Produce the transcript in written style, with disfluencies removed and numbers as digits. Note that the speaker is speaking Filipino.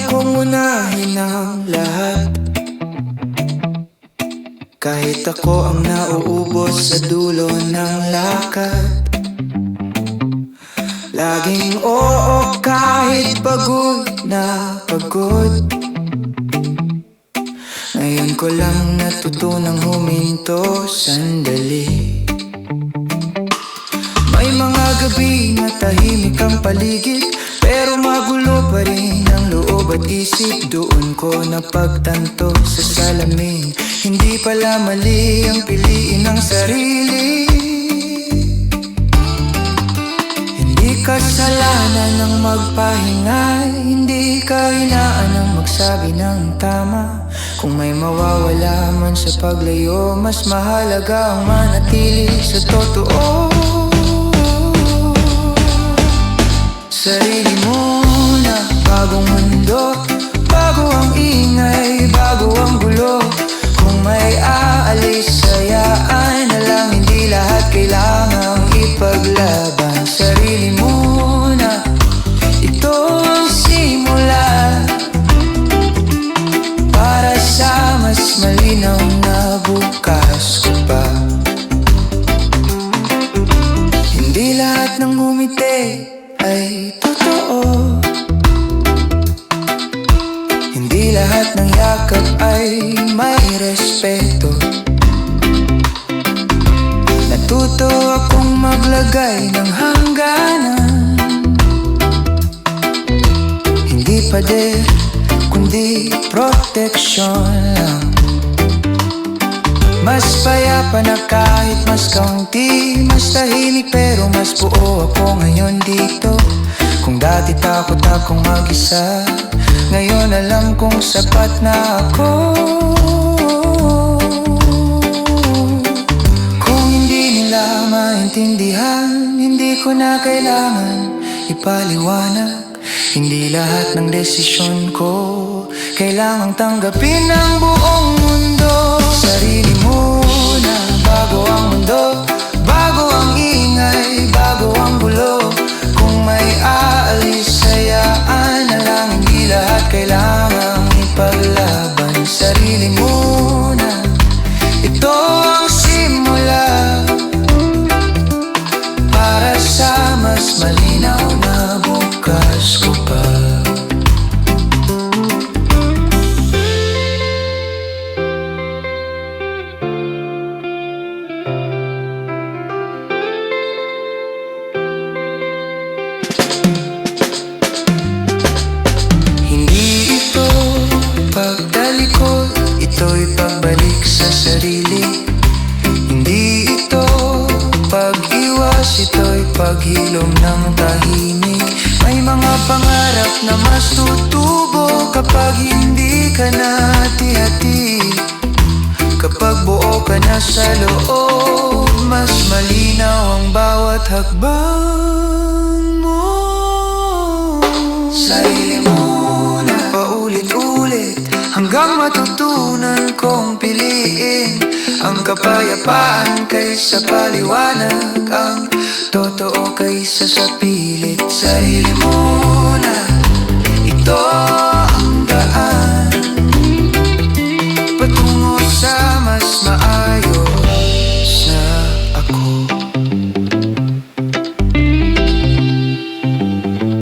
Ayokong unahin ang lahat, kahit ako ang nauubos sa dulo ng lakad. Laging oo kahit pagod na pagod. Ngayon ko lang natutunang huminto sandali. May mga gabi na tahimik ang paligid, pero magulo pa rin ang loob at isip. Doon ko napagtanto sa salamin, hindi pala mali ang piliin ng sarili. Hindi kasalanan ng magpahinga, hindi kailangan ng magsabi ng tama. Kung may mawawala man sa paglayo, mas mahalaga ang manatili sa totoo. Sarili muna, bagong mundo, bago ang ingay, bago ang gulo. Kung may aalis, sayaan na lang, hindi lahat kailangang ipaglaban. Sarili muna, ito ang simula para sa mas malinaw na bukas ko pa. Hindi lahat ng ngumiti ay totoo, hindi lahat ng yakap ay may respeto. Natuto akong maglagay ng hangganan, hindi pader kundi proteksyon lang. Mas payapa na kahit mas kaunti, mas tahimik pero mas buo ako ngayon dito. Kung dati takot akong mag-isa, ngayon alam kong sapat na ako. Kung hindi nila maintindihan, hindi ko na kailangan ipaliwanag. Hindi lahat ng desisyon ko kailangang tanggapin ng buong mundo. Sarili muna, bago ang mundo, bago ang ingay, bago ang gulo. Kung may aalis, sayaan na lang, hindi lahat kailangang ipaglaban. Sarili muna, ito ang simula para sa mas malinaw na bukas ko pa. Ito'y pagbalik sa sarili, hindi ito pag-iwas, ito'y paghilom ng tahimik. May mga pangarap na mas tutubo kapag hindi ka na hati-hati. Kapag buo ka na sa loob, mas malinaw ang bawat hakbang mo. Sarili muna, paulit-ulit, hanggang matutunan kong piliin ang kapayapaan kaysa paliwanag, ang totoo kaysa sa pilit. Sarili muna, ito ang daan patungo sa mas maayos na ako.